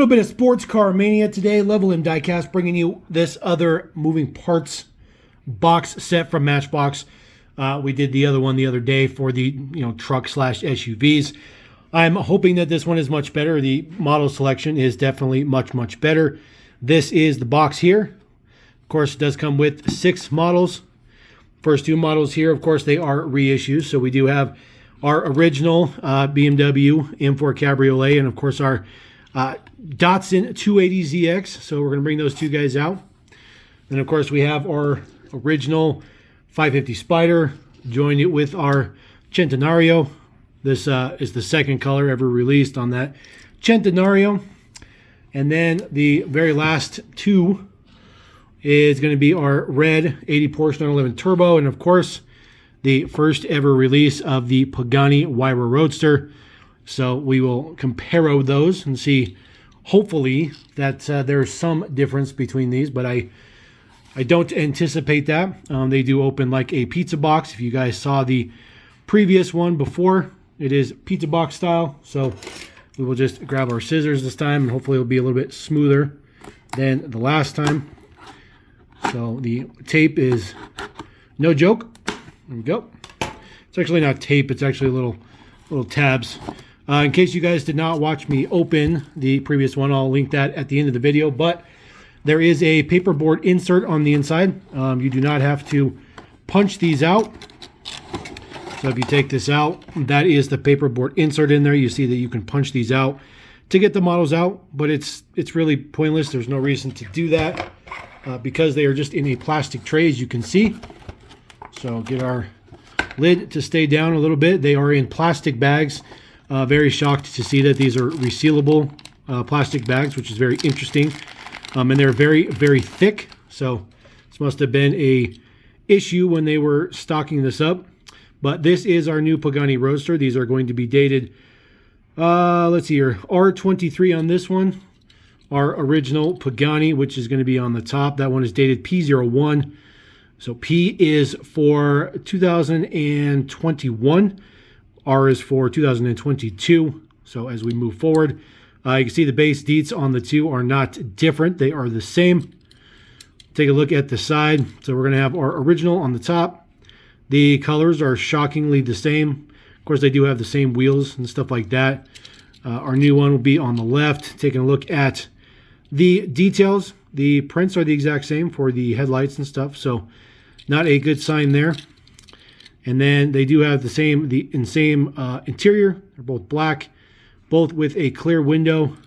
little bit of sports car mania today. Level M Diecast bringing you this other moving parts box set from Matchbox. We did the other one the other day for the truck slash SUVs. I'm hoping that this one is much better. The model selection is definitely much better. This is the box here. Of course, it does come with 6 models. First 2 models here, of course, they are reissues. So we do have our original BMW M4 Cabriolet, and of course our Datsun 280ZX. So we're going to bring those 2 guys out. Then of course we have our original 550 Spider, joined it with our Centenario. This is the second color ever released on that Centenario. And then the very last 2 is going to be our red 80 Porsche 911 Turbo, and of course the first ever release of the Pagani Roadster. So we will compare those and see, hopefully, that there's some difference between these, but I don't anticipate that. They do open like a pizza box. If you guys saw the previous one before, it is pizza box style. So we will just grab our scissors this time, and hopefully it'll be a little bit smoother than the last time. So the tape is no joke. There we go. It's actually not tape. It's actually little tabs. In case you guys did not watch me open the previous one, I'll link that at the end of the video. But there is a paperboard insert on the inside. You do not have to punch these out. So if you take this out, that is the paperboard insert in there. You see that you can punch these out to get the models out, but it's really pointless. There's no reason to do that because they are just in a plastic tray, as you can see. So get our lid to stay down a little bit. They are in plastic bags. Very shocked to see that these are resealable plastic bags, which is very interesting. And they're very thick. So this must have been a issue when they were stocking this up. But this is our new Pagani Roadster. These are going to be dated, let's see here, R23 on this one. Our original Pagani, which is going to be on the top. That one is dated P01. So P is for 2021. R is for 2022. So as we move forward, you can see the base deets on the 2 are not different. They are the same. Take a look at the side. So we're going to have our original on the top. The colors are shockingly the same. Of course, they do have the same wheels and stuff like that. Our new one will be on the left. Taking a look at the details. The prints are the exact same for the headlights and stuff. So not a good sign there. And then they do have the same interior. They're both black, both with a clear window.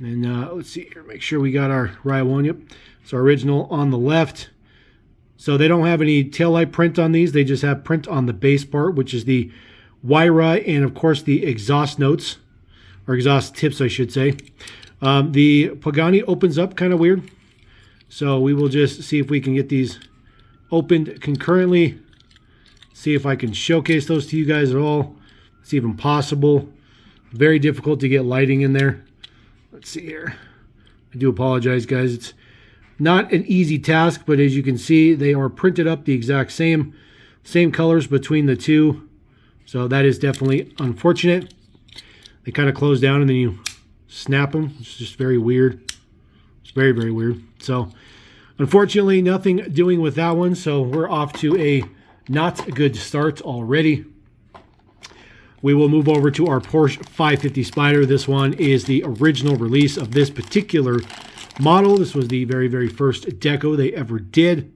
And let's see here, make sure we got our right one. Yep. So original on the left. So they don't have any taillight print on these. They just have print on the base part, which is the Wyra and of course the exhaust notes, or exhaust tips, I should say. The Pagani opens up kind of weird. So we will just see if we can get these opened concurrently. See if I can showcase those to you guys at all. It's even possible. Very difficult to get lighting in there. Let's see here. I do apologize, guys. It's not an easy task, but as you can see, they are printed up the exact same colors between the 2. So that is definitely unfortunate. They kind of close down and then you snap them. It's just very weird. It's very weird. So unfortunately, nothing doing with that one. So we're off to a not a good start already. We will move over to our Porsche 550 Spider. This one is the original release of this particular model. This was the very first deco they ever did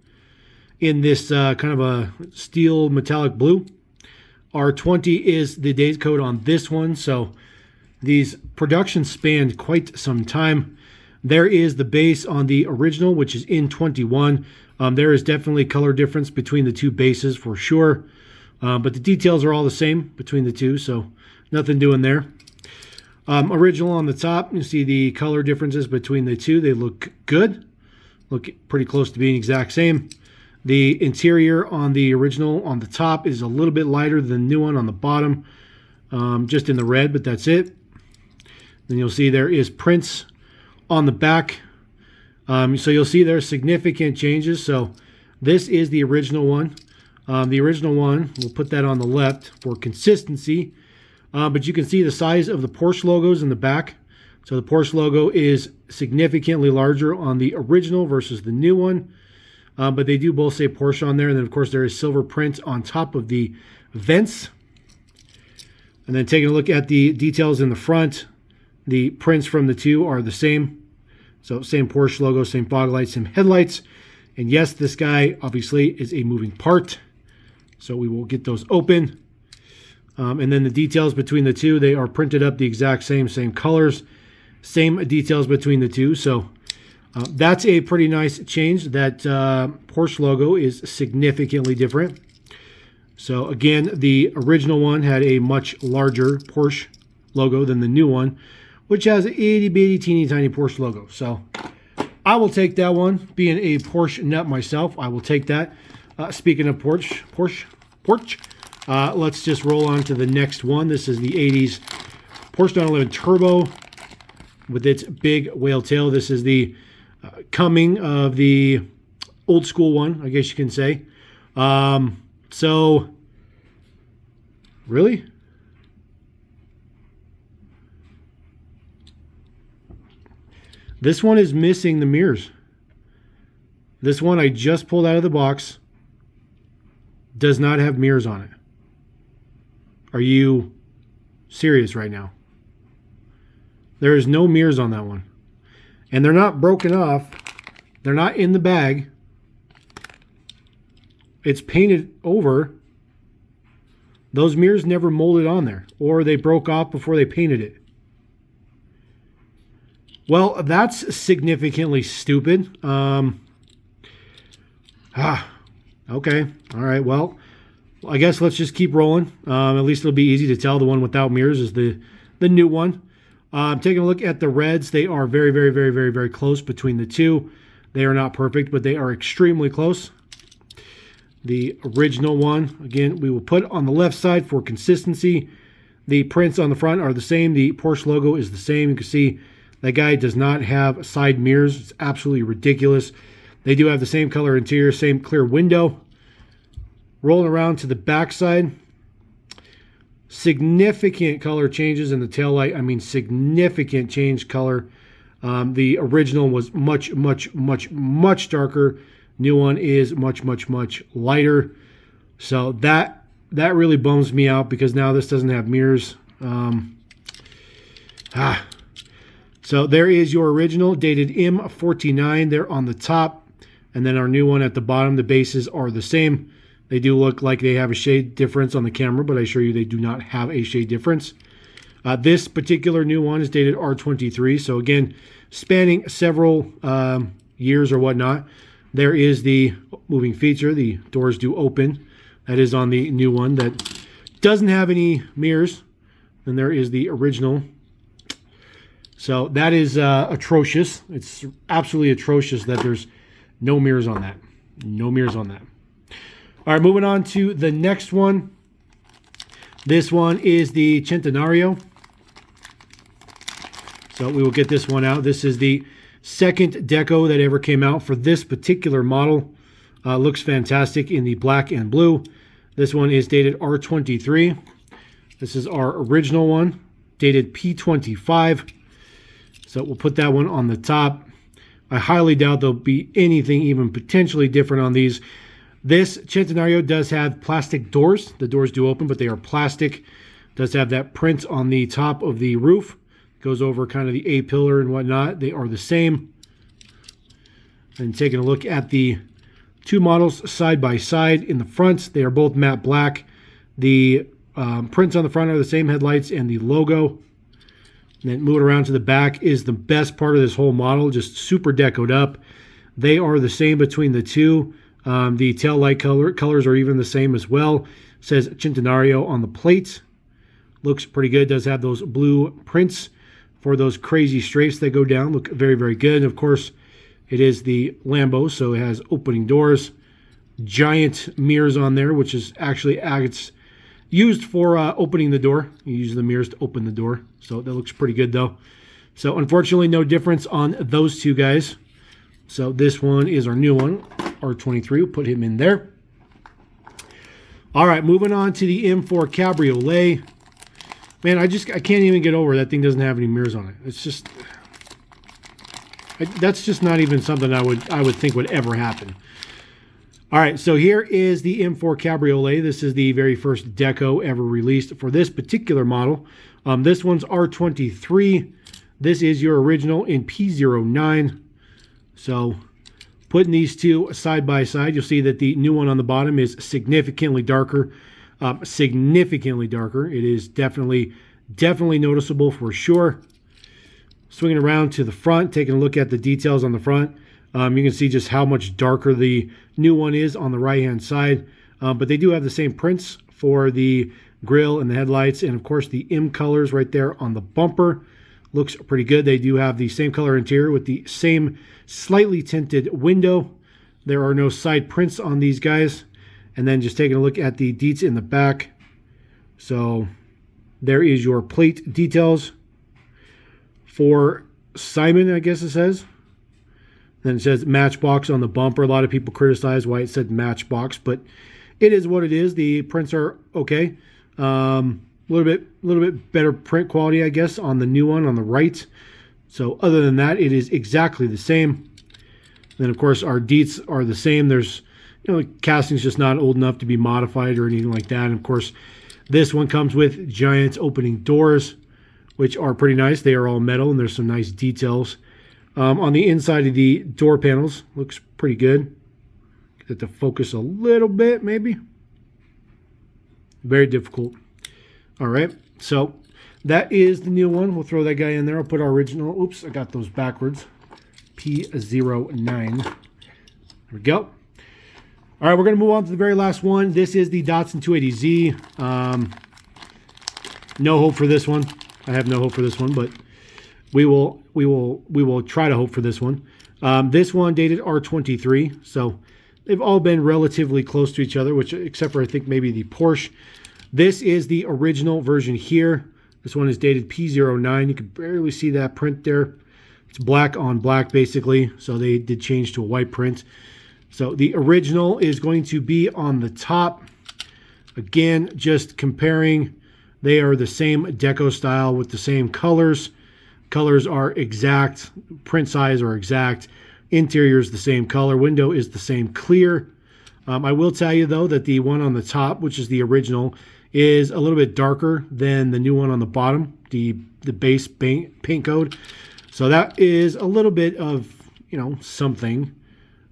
in this kind of a steel metallic blue. R20 is the date code on this one. So these production spanned quite some time. There is the base on the original, which is in 21. There is definitely color difference between the 2 bases for sure. But the details are all the same between the 2, so nothing doing there. Original on the top, you see the color differences between the 2. They look good. Look pretty close to being exact same. The interior on the original on the top is a little bit lighter than the new one on the bottom. Just in the red, but that's it. Then you'll see there is prints on the back. So you'll see there's significant changes. So this is the original one. The original one, we'll put that on the left for consistency. But you can see the size of the Porsche logos in the back. So the Porsche logo is significantly larger on the original versus the new one. But they do both say Porsche on there. And then, of course, there is silver print on top of the vents. And then taking a look at the details in the front, the prints from the two are the same. So same Porsche logo, same fog lights, same headlights. And yes, this guy obviously is a moving part. So we will get those open. And then the details between the two, they are printed up the exact same colors, same details between the two. So that's a pretty nice change. That Porsche logo is significantly different. So again, the original one had a much larger Porsche logo than the new one, which has an itty bitty teeny tiny Porsche logo. So I will take that one. Being a Porsche nut myself, I will take that. Speaking of Porsche, let's just roll on to the next one. This is the 80s Porsche 911 Turbo with its big whale tail. This is the coming of the old school one, I guess you can say. So, really? This one is missing the mirrors. This one I just pulled out of the box does not have mirrors on it. Are you serious right now? There is no mirrors on that one. And they're not broken off. They're not in the bag. It's painted over. Those mirrors never molded on there, or they broke off before they painted it. Well, that's significantly stupid. Okay. All right. Well, I guess let's just keep rolling. At least it'll be easy to tell. The one without mirrors is the new one. Taking a look at the reds, they are very, very, very, very, very close between the two. They are not perfect, but they are extremely close. The original one, again, we will put on the left side for consistency. The prints on the front are the same. The Porsche logo is the same. You can see that guy does not have side mirrors. It's absolutely ridiculous. They do have the same color interior, same clear window. Rolling around to the back side. Significant color changes in the taillight. I mean, significant change color. The original was much, much, much, much darker. New one is much, much, much lighter. So that really bums me out because now this doesn't have mirrors. So there is your original, dated M49 there on the top. And then our new one at the bottom. The bases are the same. They do look like they have a shade difference on the camera, but I assure you they do not have a shade difference. This particular new one is dated R23. So again, spanning several years or whatnot. There is the moving feature. The doors do open. That is on the new one that doesn't have any mirrors. And there is the original. So that is atrocious. It's absolutely atrocious that there's no mirrors on that. No mirrors on that. All right, moving on to the next one. This one is the Centenario. So we will get this one out. This is the second deco that ever came out for this particular model. Looks fantastic in the black and blue. This one is dated R23. This is our original one, dated P25. So we'll put that one on the top. I highly doubt there'll be anything even potentially different on these. This Centenario does have plastic doors. The doors do open, but they are plastic. Does have that print on the top of the roof. Goes over kind of the A-pillar and whatnot. They are the same. And taking a look at the two models side by side in the front, they are both matte black. The prints on the front are the same, headlights and the logo. And then moving around to the back is the best part of this whole model, just super decoed up. They are the same between the two. The tail light colors are even the same as well. It says Centenario on the plate. Looks pretty good. Does have those blue prints for those crazy strafes that go down. Look very, very good. And of course, it is the Lambo, so it has opening doors. Giant mirrors on there, which is actually it's used for opening the door. You use the mirrors to open the door. So that looks pretty good, though. So unfortunately, no difference on those two guys. So this one is our new one, R23. We'll put him in there. All right, moving on to the M4 Cabriolet. Man, I can't even get over that thing doesn't have any mirrors on it. It's just, that's just not even something I would think would ever happen. All right, so here is the M4 Cabriolet. This is the very first deco ever released for this particular model. This one's R23. This is your original in P09. So putting these two side by side, you'll see that the new one on the bottom is significantly darker. Significantly darker. It is definitely noticeable for sure. Swinging around to the front, taking a look at the details on the front. You can see just how much darker the new one is on the right-hand side. But they do have the same prints for the grille and the headlights. And, of course, the M colors right there on the bumper. Looks pretty good. They do have the same color interior with the same slightly tinted window. There are no side prints on these guys. And then just taking a look at the deets in the back. So there is your plate details for Simon, I guess it says. Then it says Matchbox on the bumper. A lot of people criticize why it said Matchbox, but it is what it is. The prints are okay. A little bit better print quality, I guess, on the new one on the right. So other than that, it is exactly the same. Then, of course, our deets are the same. There's, the casting's just not old enough to be modified or anything like that. And, of course, this one comes with giant opening doors, which are pretty nice. They are all metal, and there's some nice details. On the inside of the door panels, looks pretty good. Get it to focus a little bit, maybe. Very difficult. All right, so that is the new one. We'll throw that guy in there. I'll put our original. Oops, I got those backwards. P09. There we go. All right, we're going to move on to the very last one. This is the Datsun 280Z. No hope for this one. I have no hope for this one, but we will try to hope for this one. This one dated R23, so they've all been relatively close to each other, which except for I think maybe the Porsche. This is the original version here. This one is dated P09. You can barely see that print there. It's black on black basically, so they did change to a white print. So the original is going to be on the top. Again, just comparing, they are the same deco style with the same colors. Colors are exact, print size are exact, interior is the same color, window is the same clear. I will tell you though that the one on the top, which is the original, is a little bit darker than the new one on the bottom, the base paint code. So that is a little bit of, something.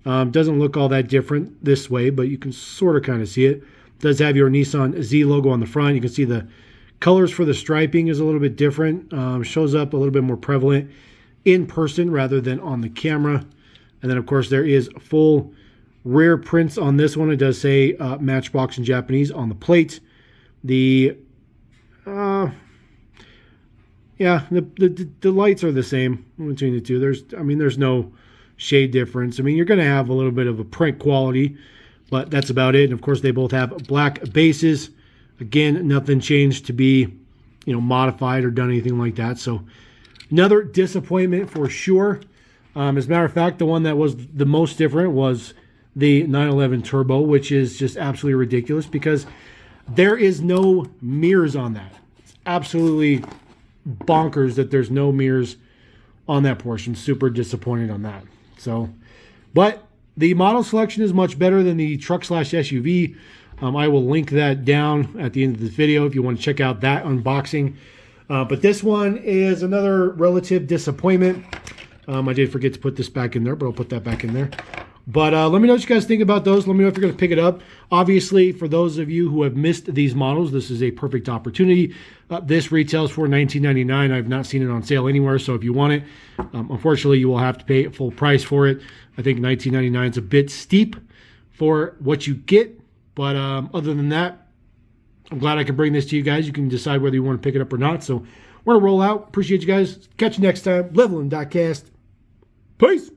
Doesn't look all that different this way, but you can sort of kind of see it. Does have your Nissan Z logo on the front. You can see the colors for the striping is a little bit different. Shows up a little bit more prevalent in person rather than on the camera. And then, of course, there is full rear prints on this one. It does say Matchbox in Japanese on the plate. The lights are the same between the two. There's no shade difference. You're going to have a little bit of a print quality, but that's about it. And of course, they both have black bases. Again, nothing changed to be, modified or done anything like that. So another disappointment for sure. As a matter of fact, the one that was the most different was the 911 Turbo, which is just absolutely ridiculous because there is no mirrors on that. It's absolutely bonkers that there's no mirrors on that Porsche. I'm super disappointed on that. So, but the model selection is much better than the truck/SUV. I will link that down at the end of the video if you want to check out that unboxing. But this one is another relative disappointment. I did forget to put this back in there, but I'll put that back in there. But let me know what you guys think about those. Let me know if you're going to pick it up. Obviously, for those of you who have missed these models, this is a perfect opportunity. This retails for $19.99. I've not seen it on sale anywhere, so if you want it, unfortunately, you will have to pay full price for it. I think $19.99 is a bit steep for what you get. But other than that, I'm glad I can bring this to you guys. You can decide whether you want to pick it up or not. So we're going to roll out. Appreciate you guys. Catch you next time. Leveling.cast. Peace.